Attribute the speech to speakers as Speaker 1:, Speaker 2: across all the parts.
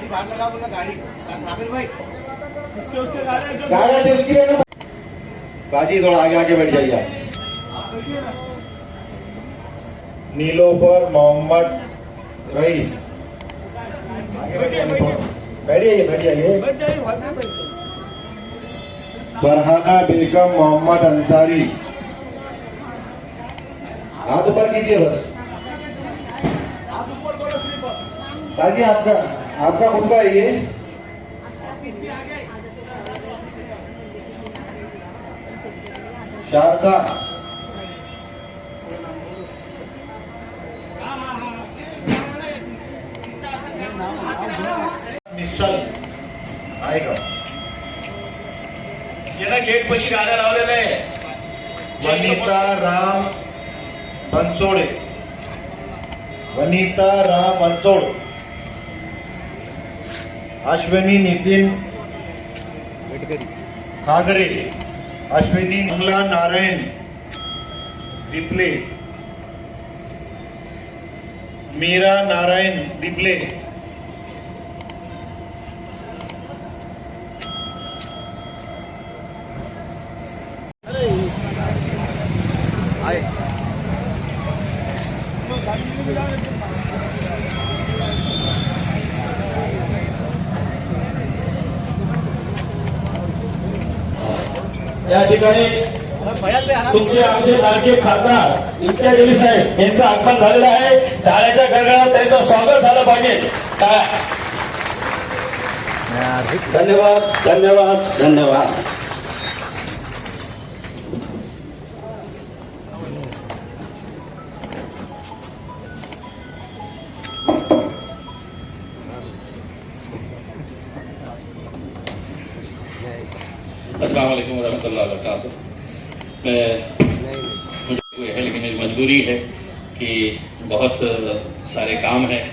Speaker 1: बाहर लगा बोला गाड़ी भाई उसके
Speaker 2: बाजी थोड़ा आगे आगे बैठ जाइए। नीलोफर मोहम्मद रईस आगे बैठ जाइए। फरहाना बेगम मोहम्मद अंसारी हाथ ऊपर कीजिए बस। बाजी आपका खुद का है ये। शारदा मिसल आएगा।
Speaker 1: ये ना गेट पशी गाड्या लावलेल्या आहे।
Speaker 2: वनिता राम बनसोडे अश्विनी नितिन खागरे अश्विनी मंगला नारायण दिपले मीरा नारायण दिपले
Speaker 3: या ठिकाणी तुमचे आमचे लाडके खासदार इम्तियाज अली साहेब यांचं आगमन झालेलं आहे। टाळ्याच्या गडगडात त्यांचं स्वागत झालं पाहिजे। धन्यवाद धन्यवाद धन्यवाद।
Speaker 4: अस्सलाम वालेकुम वरहमतुल्लाहि वबरकातुह। मुझे कोई है लेकिन मेरी मजबूरी है कि बहुत सारे काम हैं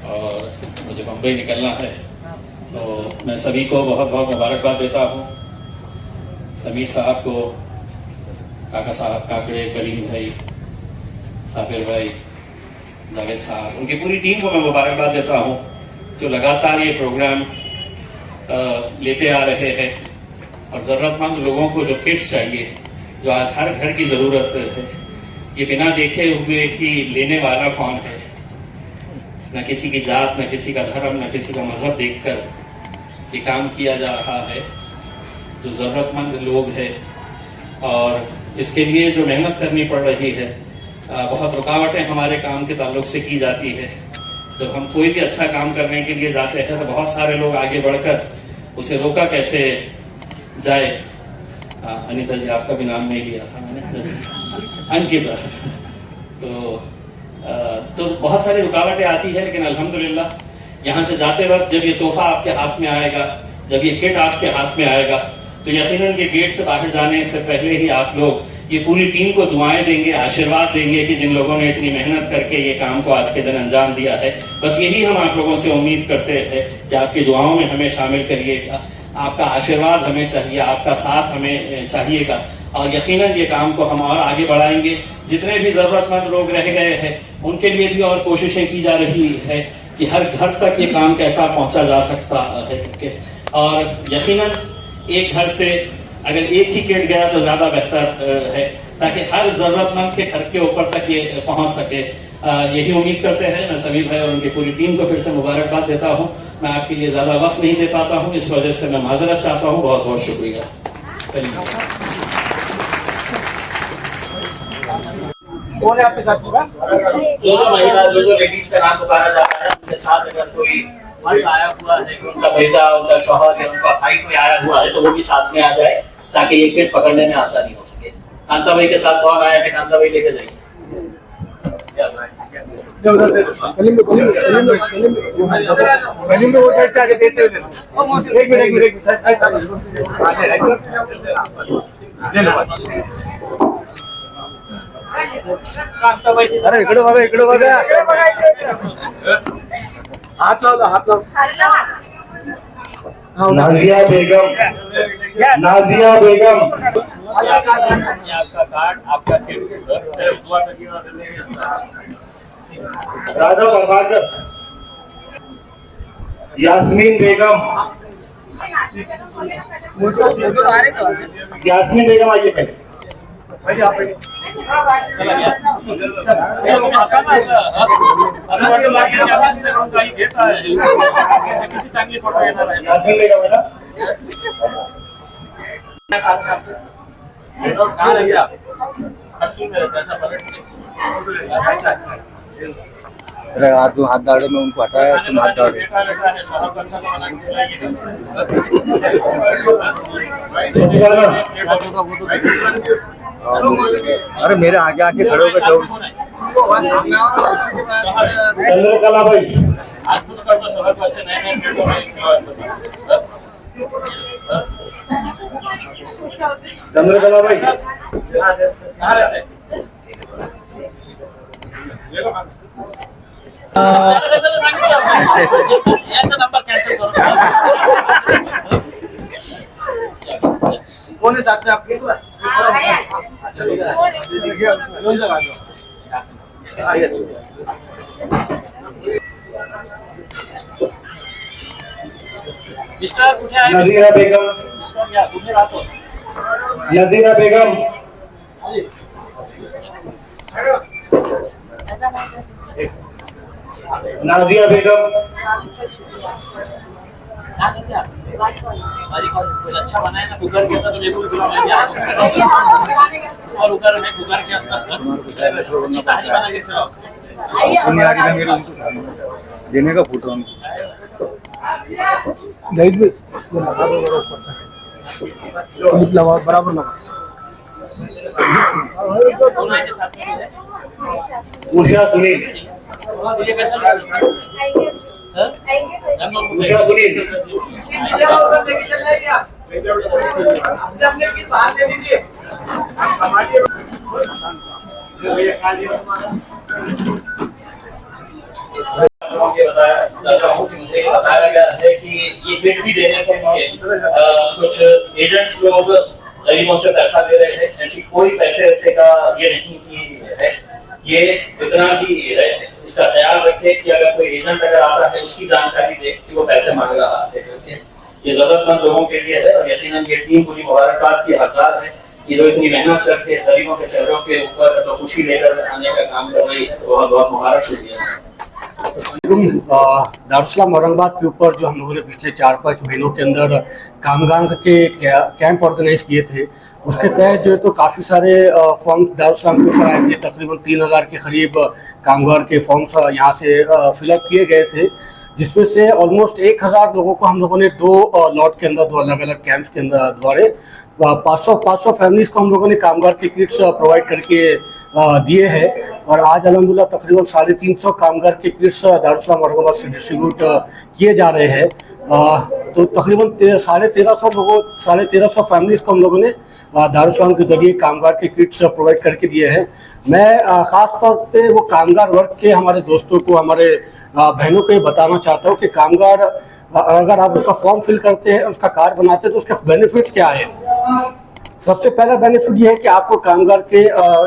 Speaker 4: और मुझे मुंबई निकलना है। तो मैं सभी को बहुत बहुत मुबारकबाद देता हूँ। समीर साहब को, काका साहब, काकड़े, करीम भाई, साबिर भाई, जावेद साहब, उनकी पूरी टीम को मैं मुबारकबाद देता हूँ जो लगातार ये प्रोग्राम लेते आ रहे हैं और ज़रूरतमंद लोगों को जो किट्स चाहिए, जो आज हर घर की ज़रूरत है, ये बिना देखे हुए कि लेने वाला कौन है, न किसी की जात, न किसी का धर्म, न किसी का मज़हब देखकर ये काम किया जा रहा है। जो ज़रूरतमंद लोग हैं और इसके लिए जो मेहनत करनी पड़ रही है, बहुत रुकावटें हमारे काम के ताल्लुक से की जाती है। जब हम कोई भी अच्छा काम करने के लिए जाते हैं तो बहुत सारे लोग आगे बढ़कर उसे रोका कैसे जाए। अनीता जी, आपका भी नाम नहीं लिया था मैंने, अंकिता। तो बहुत सारी रुकावटें आती है, लेकिन अल्हम्दुलिल्लाह यहाँ से जाते वक्त जब ये तोहफा आपके हाथ में आएगा, जब ये किट आपके हाथ में आएगा, तो यकीनन ये गेट से बाहर जाने से पहले ही आप लोग ये पूरी टीम को दुआएं देंगे, आशीर्वाद देंगे कि जिन लोगों ने इतनी मेहनत करके ये काम को आज के दिन अंजाम दिया है। बस यही हम आप लोगों से उम्मीद करते हैं कि आपकी दुआओं में हमें शामिल करिएगा। आपका आशीर्वाद हमें चाहिए, आपका साथ हमें चाहिएगा और यकीनन ये काम को हम और आगे बढ़ाएंगे। जितने भी जरूरतमंद लोग रह गए हैं उनके लिए भी और कोशिशें की जा रही है कि हर घर तक ये काम कैसा पहुंचा जा सकता है। और यकीनन एक घर से अगर एक ही किट गया तो ज्यादा बेहतर है, ताकि हर जरूरतमंद के घर के ऊपर तक ये पहुंच सके। यही उम्मीद करते हैं। मैं समीर भाई और उनकी पूरी टीम को फिर से मुबारकबाद देता हूं। मैं आपके लिए ज्यादा वक्त नहीं दे पाता हूं, इस वजह से मैं माजरत चाहता हूं। बहुत बहुत शुक्रिया।
Speaker 1: कौन है आपके साथ होगा?
Speaker 4: जो महिला, जो लेडीज का नाम पुकारा जाता है, उनके साथ अगर कोई मर्द आया हुआ है, उनका बेटा, उनका शौहर या उनका भाई कोई आया हुआ है, तो वो भी साथ में आ जाए ताकि ये किट पकड़ने में आसानी हो सके। कांता भाई के साथ कौन आया है? कांता भाई लेके जाइए।
Speaker 1: अरे इकडे बघा, इकडे बघा. हात लावला, हात लावला.
Speaker 2: नाजिया बेगम, नाजिया बेगम,
Speaker 4: आपका कार्ड आपका
Speaker 2: राधा बर्बाकर, यास्मीन बेगम, यास्मीन बेगम आइए पहले.
Speaker 4: चांगली फोटो येणार आहे.
Speaker 2: यास्मीन बेगम है ना.
Speaker 1: अरे हाथ दाड़े में उनको हटाया, तुम हाथ दाड़े. अरे मेरे आगे आके खड़े होकर जाओ.
Speaker 2: चंद्रकला भाई, चंद्रकला भाई,
Speaker 4: नंबर कैंसिल करो.
Speaker 1: कौन है साथ में आपके?
Speaker 4: मिस्टर कुठे आहे?
Speaker 2: नजीरा बेगम,
Speaker 4: मिस्टर या कुठे राहतो?
Speaker 2: नजीरा बेगम, नाजिया बेगम,
Speaker 4: कुछ अच्छा बनाए ना. कुकर के अंदर तो बिल्कुल मैं और कुकर में कुकर के अंदर अच्छी कहानी बना के खिलाओ.
Speaker 1: देने का फोटो बराबर लगा.
Speaker 4: कौन है के साथ में है?
Speaker 2: उषा सुनील,
Speaker 4: ये कैसा लगा?
Speaker 2: उषा सुनील,
Speaker 4: मुझे बताया गया है कि ये किट भी देने के लिए कुछ एजेंट्स लोग गरीबों से पैसा दे रहे थे. ऐसी कोई पैसे का ये नहीं कि है. ये जितना भी है इसका ख्याल रखे कि अगर कोई एजेंट अगर आता है उसकी जानकारी दे कि वो पैसे मांग रहा है. ये जरूरतमंद लोगों के लिए है और यकीनन ये टीम पूरी मुबारकबाद की हकदार है कि जो इतनी मेहनत करके गरीबों के चेहरों के ऊपर तो खुशी लेकर आने का काम कर रही है. तो बहुत बहुत मुबारक शुक्रिया.
Speaker 5: दारुसलाम औरंगाबाद के ऊपर जो हम लोगों ने पिछले 4-5 महीनों के अंदर कामगार के कैंप ऑर्गेनाइज किए थे, उसके तहत जो है तो काफ़ी सारे फॉर्म्स दारुसलाम के ऊपर आए थे. तकरीबन 3000 के करीब कामगार के फॉर्म्स यहाँ से फिलअप किए गए थे, जिसमें से ऑलमोस्ट 1000 लोगों को हम लोगों ने 2 लॉट के अंदर 2 अलग अलग कैंप्स के अंदर द्वारे 500 फैमिलीज को हम लोगों ने कामगार के किट्स प्रोवाइड करके दिए हैं. और आज अल्हम्दुलिल्लाह तकरीबन 350 कामगार के किट्स दारुसलाम औरंगाबाद से डिस्ट्रीब्यूट किए जा रहे हैं. तो तकरीबन 1350 फैमिलीज को हम लोगों ने दारुसलाम के जरिए कामगार के किट्स प्रोवाइड करके दिए हैं. मैं ख़ास तौर पे वो कामगार वर्ग के हमारे दोस्तों को, हमारे बहनों को ये बताना चाहता हूँ कि कामगार अगर आप उसका फॉर्म फिल करते हैं, उसका कार्ड बनाते हैं, तो उसके बेनिफिट क्या है. सबसे पहला बेनिफिट ये है कि आपको कामगार के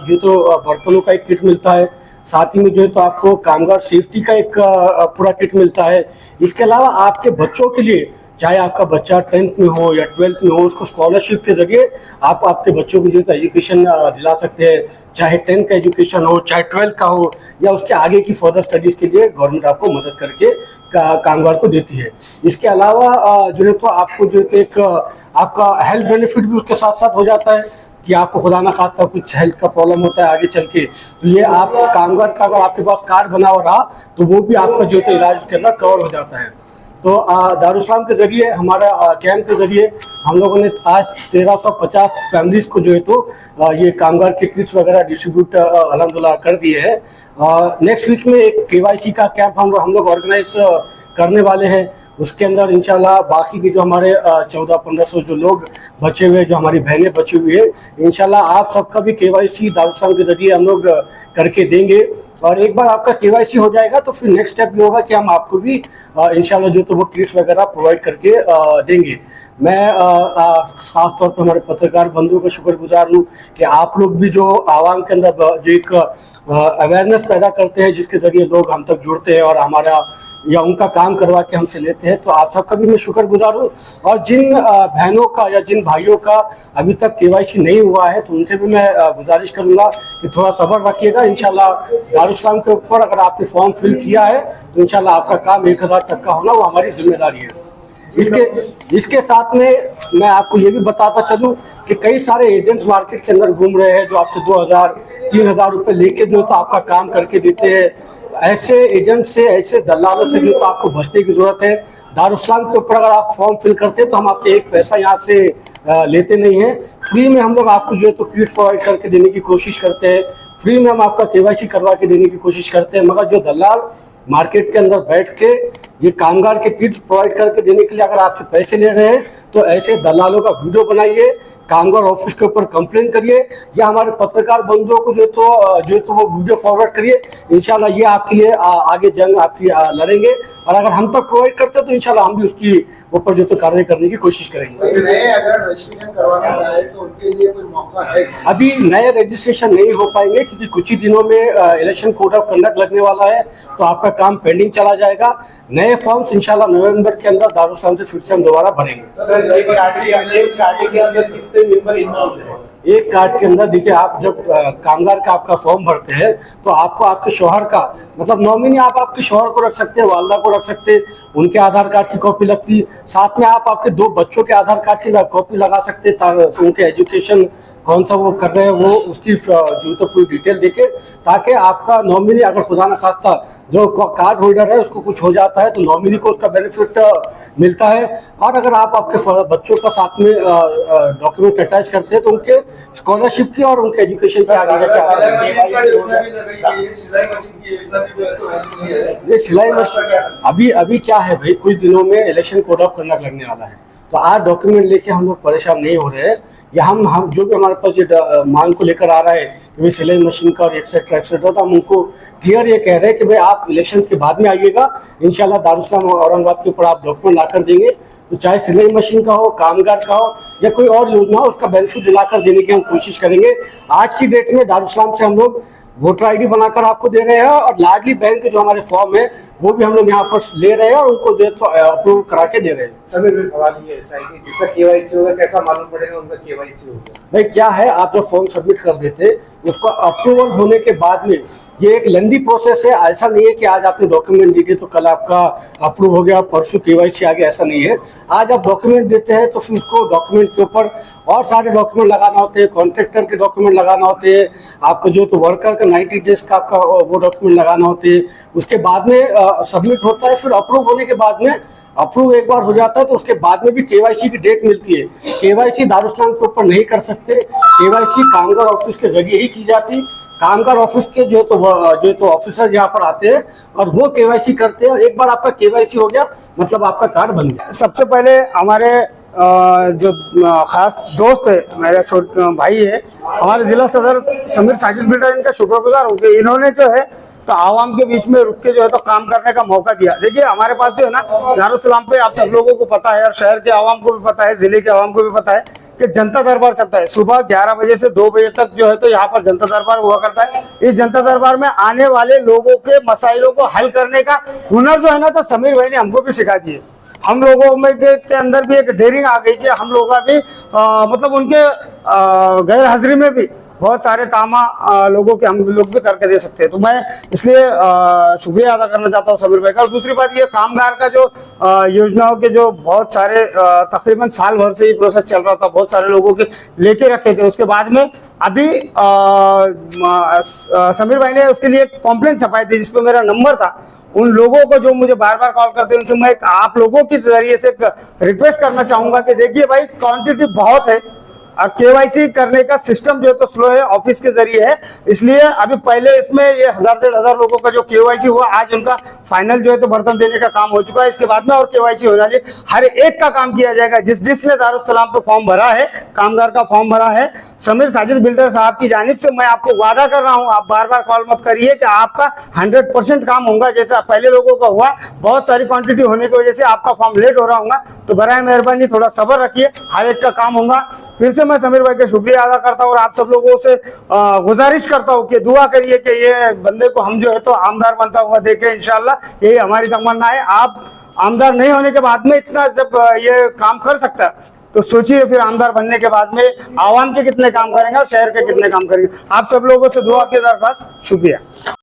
Speaker 5: जो तो बर्तनों का एक किट मिलता है, साथ ही में जो है तो आपको कामगार सेफ्टी का एक पूरा किट मिलता है. इसके अलावा आपके बच्चों के लिए, चाहे आपका बच्चा 10th में हो या 12th में हो, उसको स्कॉलरशिप के जरिए आप आपके बच्चों को जो है एजुकेशन दिला सकते हैं. चाहे 10th का एजुकेशन हो, चाहे 12th का हो, या उसके आगे की फर्दर स्टडीज़ के लिए गवर्नमेंट आपको मदद करके कामगार को देती है. इसके अलावा जो है तो आपको जो है एक आपका हेल्थ बेनिफिट भी उसके साथ साथ हो जाता है कि आपको खुदा ना खास्ता कुछ हेल्थ का प्रॉब्लम होता है आगे चल के, तो ये आप कामगार का अगर आपके पास कार्ड बना हुआ रहा तो वो भी आपका जो है इलाज उसके अंदर कवर हो जाता है. तो दारुसलाम के ज़रिए, हमारा कैंप के ज़रिए हम लोगों ने आज 1350 फैमिलीज़ को जो है तो ये कामगार के किट्स वगैरह डिस्ट्रीब्यूट अल्हम्दुलिल्लाह कर दिए हैं. नेक्स्ट वीक में एक KYC का कैंप हम लोग ऑर्गेनाइज करने वाले हैं. उसके अंदर इंशाल्लाह बाकी के जो हमारे 1400-1500 जो लोग बचे हुए, जो हमारी बहनें बची हुई है, इंशाल्लाह आप सबका भी KYC दारुस्सालाम के जरिए हम लोग करके देंगे। और एक बार आपका KYC हो जाएगा तो फिर नेक्स्ट स्टेप ये होगा कि हम आपको भी इंशाल्लाह जो तो वो किट्स वगैरह प्रोवाइड करके देंगे। मैं खास तौर पर हमारे पत्रकार बंधुओं का शुक्रगुजार हूँ कि आप लोग भी जो आवाम के अंदर जो एक अवेयरनेस पैदा करते हैं, जिसके जरिए लोग हम तक जुड़ते हैं और हमारा या उनका काम करवा के हमसे लेते हैं, तो आप सबका भी मैं शुक्रगुजार हूँ। और जिन बहनों का या जिन भाइयों का अभी तक KYC नहीं हुआ है, तो उनसे भी मैं गुजारिश करूँगा कि थोड़ा सब्र रखिएगा। इंशाल्लाह दारुस्सालाम के ऊपर अगर आपने फॉर्म फिल किया है तो इंशाल्लाह आपका काम 1000 तक का होना वो हमारी जिम्मेदारी है। इसके साथ में मैं आपको ये भी बताता चलूं कि कई सारे एजेंट्स मार्केट के अंदर घूम रहे हैं जो आपसे 2000-3000 रुपए लेके जो तो आपका काम करके देते हैं। ऐसे एजेंट से, ऐसे दलालों से जो तो आपको बचने की जरूरत है। दारुस्सालाम के ऊपर अगर आप फॉर्म फिल करते हैं तो हम आपसे एक पैसा यहाँ से लेते नहीं है। फ्री में हम लोग आपको जो है तो किट प्रोवाइड करके देने की कोशिश करते हैं, फ्री में हम आपका KYC करवा के देने की कोशिश करते हैं। मगर जो दलाल मार्केट के अंदर बैठ के ये कामगार के किट्स प्रोवाइड करके देने के लिए अगर आपसे पैसे ले रहे हैं, तो ऐसे दलालों का वीडियो बनाइए, कामगार ऑफिस के ऊपर कंप्लेन करिए, या हमारे पत्रकार बंधुओं को जो तो वो वीडियो फॉरवर्ड करिए। इंशाल्लाह ये आपके लिए आगे जंग आपकी लड़ेंगे, और अगर हम तक प्रोवाइड करते हैं तो इंशाल्लाह हम भी उसकी ऊपर जो तो कार्रवाई करने की कोशिश करेंगे।
Speaker 1: नए अगर रजिस्ट्रेशन करवाना चाहे तो उनके लिए कोई मौका है?
Speaker 5: अभी नए रजिस्ट्रेशन नहीं हो पाएंगे क्योंकि कुछ ही दिनों में इलेक्शन कोड ऑफ कंडक्ट लगने वाला है, तो आपका काम पेंडिंग चला जाएगा। नए फॉर्म्स इंशाल्लाह नवंबर के अंदर दारुस्सालाम से फिर से हम दोबारा भरेंगे।
Speaker 1: सर, एक कार्ड के अंदर कितने मेंबर इन्वॉल्व हैं?
Speaker 5: एक कार्ड के अंदर देखिए, आप जब कामगार का आपका फॉर्म भरते हैं तो आपको आपके शौहर का मतलब नॉमिनी आप आपके शौहर को रख सकते हैं, वालदा को रख सकते हैं, उनके आधार कार्ड की कॉपी लगती, साथ में आप आपके 2 बच्चों के आधार कार्ड की कॉपी लगा सकते हैं, उनके एजुकेशन कौन सा वो कर रहे हैं वो उसकी जो तो पूरी डिटेल देके, ताकि आपका नॉमिनी अगर खुदा न खास्ता जो कार्ड होल्डर है उसको कुछ हो जाता है तो नॉमिनी को उसका बेनिफिट मिलता है। और अगर आप आपके बच्चों का साथ में डॉक्यूमेंट अटैच करते हैं तो उनके स्कॉलरशिप की और उनके एजुकेशन के आगे ये सिलाई मशीन अभी क्या है भाई, कुछ दिनों में इलेक्शन कोड ऑफ कंडक्ट लगने वाला है, तो आज डॉक्यूमेंट लेके हम लोग परेशान नहीं हो रहे हैं। या हम जो भी हमारे पास ये मांग को लेकर आ रहा है कि भाई सिलाई मशीन का एक्सेट्रा एक्सेट्रा, तो हम उनको क्लियर ये कह रहे हैं कि भाई आप इलेक्शन के बाद में आइएगा, इंशाल्लाह दारुस्सालाम औरंगाबाद के ऊपर आप डॉक्यूमेंट ला कर देंगे, तो चाहे सिलाई मशीन का हो, कामगार का हो या कोई और योजना हो, उसका बेनिफिट दिलाकर देने की हम कोशिश करेंगे। आज की डेट में दारुस्सालाम से हम लोग वोटर ID बनाकर आपको दे रहे हैं, और लाडली बहन के जो हमारे फॉर्म है वो भी हम लोग यहाँ पर ले रहे हैं और उनको अप्रूव करा के दे रहे हैं।
Speaker 1: सभी सवाल ये ऐसा है कि जिसका KYC होगा कैसा मालूम पड़ेगा उनका KYC होगा?
Speaker 5: भाई क्या है, आप जो फॉर्म सबमिट कर देते उसका अप्रूवल होने के बाद में ये एक लेंदी प्रोसेस है। ऐसा नहीं है कि आज आपने डॉक्यूमेंट दिए तो कल आपका अप्रूव हो गया, परसों KYC आ गया, ऐसा नहीं है। आज आप डॉक्यूमेंट देते हैं तो फिर उसको डॉक्यूमेंट के ऊपर और सारे डॉक्यूमेंट लगाना होते हैं, कॉन्ट्रैक्टर के डॉक्यूमेंट लगाना होते हैं, आपका जो तो वर्कर का 90 डेज का आपका वो डॉक्यूमेंट लगाना होते हैं, उसके बाद में सबमिट होता है। फिर अप्रूव होने के बाद में अप्रूव एक बार हो जाता है तो उसके बाद में भी KYC की डेट मिलती है। KYC दारुस्सालाम के ऊपर नहीं कर सकते, KYC कामगार ऑफिस के जरिए ही की जाती। कामगार ऑफिस के जो तो ऑफिसर यहाँ पर आते हैं और वो KYC करते हैं, और एक बार आपका KYC हो गया मतलब आपका कार्ड बन गया।
Speaker 6: सबसे पहले हमारे जो खास दोस्त है, मेरा छोटा भाई है, हमारे जिला सदर समीर साजिद बिल्डर, इनका शुक्रगुजार हूँ कि इन्होंने जो है तो आवाम के बीच में रुक के जो है तो काम करने का मौका दिया। देखिए हमारे पास जो है ना दारुस्सालाम पे आप सब लोगों को पता है, और शहर के आवाम को भी पता है, जिले के आवाम को भी पता है कि जनता दरबार चलता है। सुबह 11 बजे से 2 बजे तक जो है तो यहाँ पर जनता दरबार हुआ करता है। इस जनता दरबार में आने वाले लोगों के मसाइलों को हल करने का हुनर जो है ना तो समीर भाई ने हमको भी सिखा दिए। हम लोगों में के अंदर भी एक डेयरिंग आ गई कि हम लोग भी मतलब उनके गैर हाजिरी में भी बहुत सारे काम लोगों के हम लोग भी करके दे सकते हैं। तो मैं इसलिए शुक्रिया अदा करना चाहता हूँ समीर भाई का। और दूसरी बात ये कामगार का जो योजनाओं के जो बहुत सारे तकरीबन साल भर से ये प्रोसेस चल रहा था, बहुत सारे लोगों के लेके रखे थे, उसके बाद में अभी समीर भाई ने उसके लिए एक कॉम्प्लेन छपाई थी जिसपे मेरा नंबर था। उन लोगों को जो मुझे बार बार कॉल करते हैं उनसे मैं आप लोगों के जरिए से रिक्वेस्ट करना चाहूंगा कि देखिए भाई क्वांटिटी बहुत है, केवाईसी करने का सिस्टम जो है तो स्लो है, ऑफिस के जरिए है, इसलिए अभी पहले इसमें ये 1000-1500 लोगों का जो केवाईसी हुआ, आज उनका फाइनल जो है तो बर्तन देने का काम हो चुका है। इसके बाद में और केवाईसी होने वाली, हर एक का काम किया जाएगा। जिसने दारुस्सलाम पे फॉर्म भरा है, कामगार का फॉर्म भरा है, समीर साजिद बिल्डर साहब की जानिब से मैं आपको वादा कर रहा हूं, आप बार बार कॉल मत करिए, कि आपका 100% काम होगा। जैसा पहले लोगों का हुआ, बहुत सारी क्वांटिटी होने की वजह से आपका फॉर्म लेट हो रहा होगा, तो बराए मेहरबानी थोड़ा सब्र रखिए, हर एक का काम होगा। फिर से मैं समीर भाई का शुक्रिया अदा करता हूँ और आप सब लोगों से गुजारिश करता हूँ कि दुआ करिए कि ये बंदे को हम जो है तो आमदार बनता हुआ देखें इंशाल्लाह, यही हमारी तमन्ना है। आप आमदार नहीं होने के बाद में इतना जब ये काम कर सकता है, तो सोचिए फिर आमदार बनने के बाद में आवाम के कितने काम करेंगे और शहर के कितने काम करेंगे। आप सब लोगों से दुआ की दरख्वास्त। शुक्रिया।